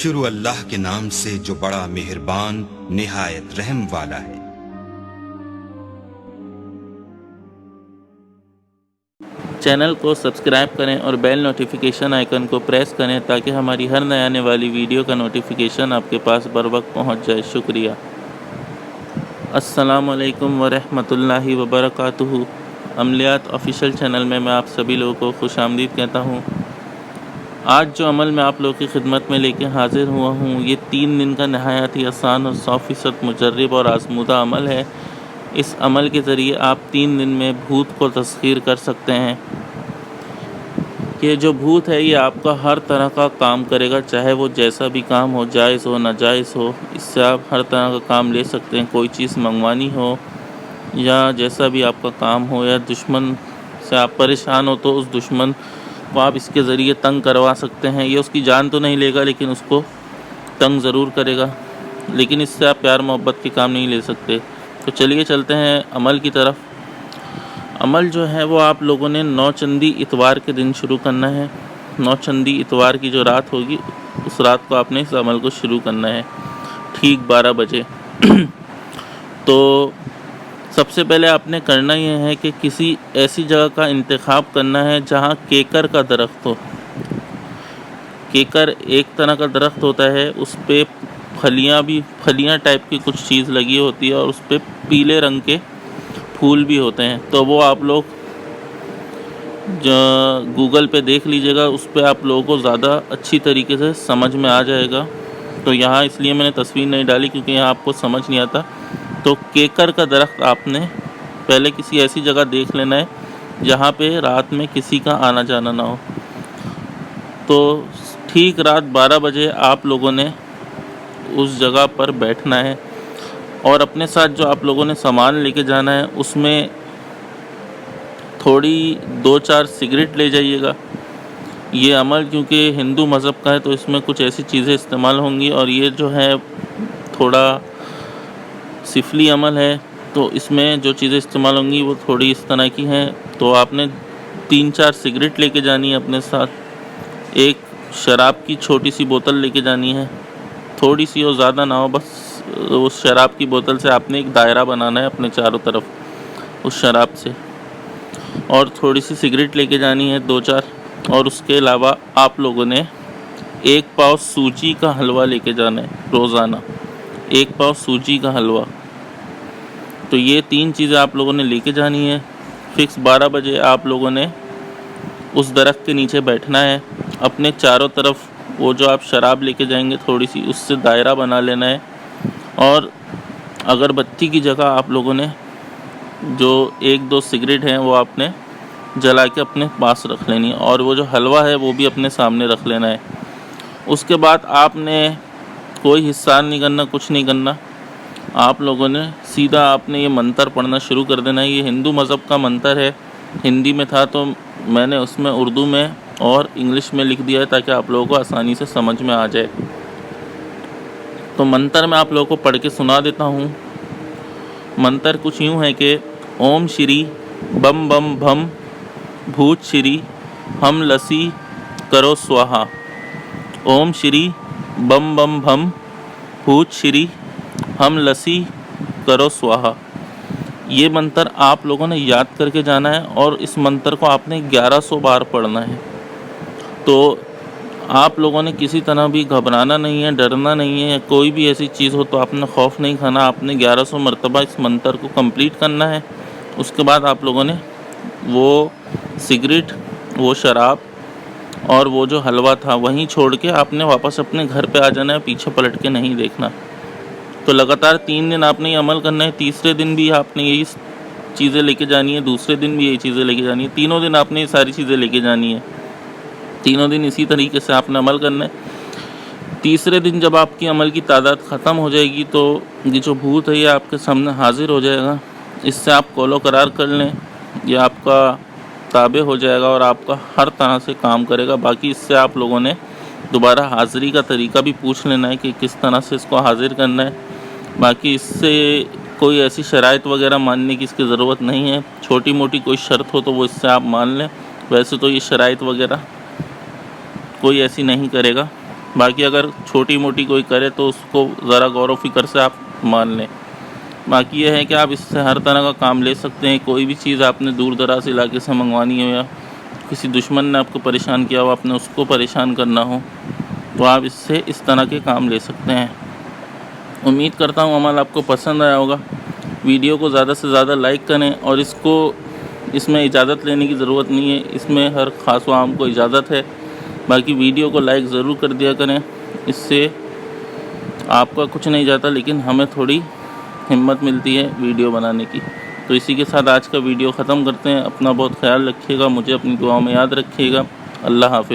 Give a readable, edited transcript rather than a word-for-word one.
شروع اللہ کے نام سے جو بڑا مہربان نہایت رحم والا ہے۔ چینل کو سبسکرائب کریں اور بیل نوٹیفیکیشن آئیکن کو پریس کریں تاکہ ہماری ہر نئے آنے والی ویڈیو کا نوٹیفیکیشن آپ کے پاس بر وقت پہنچ جائے۔ شکریہ۔ السلام علیکم ورحمۃ اللہ وبرکاتہ۔ عملیات آفیشیل چینل میں آپ سبھی لوگوں کو خوش آمدید کہتا ہوں۔ آج جو عمل میں آپ لوگوں کی خدمت میں لے کے حاضر ہوا ہوں، یہ 3 دن کا نہایت ہی آسان اور 100% مجرب اور آزمودہ عمل ہے۔ اس عمل کے ذریعے آپ 3 دن میں بھوت کو تسخیر کر سکتے ہیں۔ یہ جو بھوت ہے یہ آپ کا ہر طرح کا کام کرے گا، چاہے وہ جیسا بھی کام ہو، جائز ہو ناجائز ہو، اس سے آپ ہر طرح کا کام لے سکتے ہیں۔ کوئی چیز منگوانی ہو یا جیسا بھی آپ کا کام ہو، یا دشمن سے آپ پریشان ہو تو اس دشمن کو آپ اس کے ذریعے تنگ کروا سکتے ہیں۔ یہ اس کی جان تو نہیں لے گا لیکن اس کو تنگ ضرور کرے گا، لیکن اس سے آپ پیار محبت کے کام نہیں لے سکتے۔ تو چلیے چلتے ہیں عمل کی طرف۔ عمل جو ہے وہ آپ لوگوں نے 9 چندی اتوار کے دن شروع کرنا ہے۔ 9 چندی اتوار کی جو رات ہوگی اس رات کو آپ نے اس عمل کو شروع کرنا ہے، ٹھیک 12 بجے۔ تو سب سے پہلے آپ نے کرنا یہ ہے کہ کسی ایسی جگہ کا انتخاب کرنا ہے جہاں کیکر کا درخت ہو۔ کیکر ایک طرح کا درخت ہوتا ہے، اس پہ پھلیاں ٹائپ کی کچھ چیز لگی ہوتی ہے اور اس پہ پیلے رنگ کے پھول بھی ہوتے ہیں۔ تو وہ آپ لوگ گوگل پہ دیکھ لیجئے گا، اس پہ آپ لوگوں کو زیادہ اچھی طریقے سے سمجھ میں آ جائے گا۔ تو یہاں اس لیے میں نے تصویر نہیں ڈالی کیونکہ یہاں آپ کو سمجھ نہیں آتا۔ تو کیکر کا درخت آپ نے پہلے کسی ایسی جگہ دیکھ لینا ہے جہاں پہ رات میں کسی کا آنا جانا نہ ہو۔ تو ٹھیک رات 12 بجے آپ لوگوں نے اس جگہ پر بیٹھنا ہے، اور اپنے ساتھ جو آپ لوگوں نے سامان لے کے جانا ہے اس میں تھوڑی 2-4 سگریٹ لے جائیے گا۔ یہ عمل کیونکہ ہندو مذہب کا ہے تو اس میں کچھ ایسی چیزیں استعمال ہوں گی، اور یہ جو ہے تھوڑا سفلی عمل ہے، تو اس میں جو چیزیں استعمال ہوں گی وہ تھوڑی اس طرح کی ہیں۔ تو آپ نے 3-4 سگریٹ لے کے جانی ہے اپنے ساتھ، ایک شراب کی چھوٹی سی بوتل لے کے جانی ہے، تھوڑی سی ہو زیادہ نہ ہو، بس اس شراب کی بوتل سے آپ نے ایک دائرہ بنانا ہے اپنے چاروں طرف اس شراب سے، اور تھوڑی سی سگریٹ لے کے جانی ہے 2-4، اور اس کے علاوہ آپ لوگوں نے 1 پاؤ سوجی کا حلوہ لے کے جانا ہے روزانہ، 1 پاؤ سوجی کا حلوہ۔ تو یہ 3 چیزیں آپ لوگوں نے لے کے جانی ہے۔ فکس 12 بجے آپ لوگوں نے اس درخت کے نیچے بیٹھنا ہے، اپنے چاروں طرف وہ جو آپ شراب لے کے جائیں گے تھوڑی سی، اس سے دائرہ بنا لینا ہے، اور اگربتی کی جگہ آپ لوگوں نے جو 1-2 سگریٹ ہیں وہ آپ نے جلا کے اپنے پاس رکھ لینی ہے، اور وہ جو حلوہ ہے وہ بھی اپنے سامنے رکھ لینا ہے۔ اس کے بعد آپ نے کوئی حصہ نہیں کرنا، کچھ نہیں کرنا، آپ لوگوں نے سیدھا آپ نے یہ منتر پڑھنا شروع کر دینا ہے۔ یہ ہندو مذہب کا منتر ہے، ہندی میں تھا تو میں نے اس میں اردو میں اور انگلش میں لکھ دیا ہے تاکہ آپ لوگوں کو آسانی سے سمجھ میں آ جائے۔ تو منتر میں آپ لوگوں کو پڑھ کے سنا دیتا ہوں۔ منتر کچھ یوں ہے کہ اوم شری بم بم بھم بھوت شری ہم لسی کرو سواہا، اوم شری بم بم بھم بھوت شری ہم لسی کرو سواہا۔ یہ منتر آپ لوگوں نے یاد کر کے جانا ہے، اور اس منتر کو آپ نے 1100 بار پڑھنا ہے۔ تو آپ لوگوں نے کسی طرح بھی گھبرانا نہیں ہے، ڈرنا نہیں ہے، کوئی بھی ایسی چیز ہو تو آپ نے خوف نہیں کھانا۔ آپ نے 1100 مرتبہ اس منتر کو کمپلیٹ کرنا ہے۔ اس کے بعد آپ لوگوں نے وہ سگریٹ، وہ شراب اور وہ جو حلوہ تھا وہیں چھوڑ کے آپ نے واپس اپنے گھر پہ آ جانا ہے، پیچھے پلٹ کے نہیں دیکھنا۔ تو لگاتار 3 دن آپ نے یہ عمل کرنا ہے۔ تیسرے دن بھی آپ نے یہی چیزیں لے کے جانی ہے، دوسرے دن بھی یہی چیزیں لے کے جانی ہے، تینوں دن آپ نے یہ ساری چیزیں لے کے جانی ہے۔ تینوں دن اسی طریقے سے آپ نے عمل کرنا ہے۔ تیسرے دن جب آپ کی عمل کی تعداد ختم ہو جائے گی تو یہ جو بھوت ہے یہ آپ کے سامنے حاضر ہو جائے گا۔ اس سے آپ قول و قرار کر لیں، یہ آپ کا تابع ہو جائے گا اور آپ کا ہر طرح سے کام کرے گا۔ باقی اس سے آپ لوگوں نے دوبارہ حاضری کا طریقہ بھی پوچھ لینا ہے کہ کس طرح سے اس کو حاضر کرنا ہے۔ باقی اس سے کوئی ایسی شرائط وغیرہ ماننے کی اس کی ضرورت نہیں ہے۔ چھوٹی موٹی کوئی شرط ہو تو وہ اس سے آپ مان لیں، ویسے تو یہ شرائط وغیرہ کوئی ایسی نہیں کرے گا۔ باقی اگر چھوٹی موٹی کوئی کرے تو اس کو ذرا غور و فکر سے آپ مان لیں. باقی یہ ہے کہ آپ اس سے ہر طرح کا کام لے سکتے ہیں. کوئی بھی چیز آپ نے دور دراز علاقے سے منگوانی ہو یا کسی دشمن نے آپ کو پریشان کیا ہو, آپ نے اس کو پریشان کرنا ہو, تو آپ اس سے اس طرح کے کام لے سکتے ہیں. امید کرتا ہوں عمل آپ کو پسند آیا ہوگا. ویڈیو کو زیادہ سے زیادہ لائک کریں, اور اس میں اجازت لینے کی ضرورت نہیں ہے, اس میں ہر خاص و عام کو اجازت ہے. باقی ویڈیو کو لائک ضرور کر دیا کریں, اس سے آپ کا کچھ نہیں جاتا لیکن ہمیں تھوڑی ہمت ملتی ہے ویڈیو بنانے کی. تو اسی کے ساتھ آج کا ویڈیو ختم کرتے ہیں. اپنا بہت خیال رکھیے گا, مجھے اپنی دعاؤں میں یاد رکھیے گا. اللہ حافظ.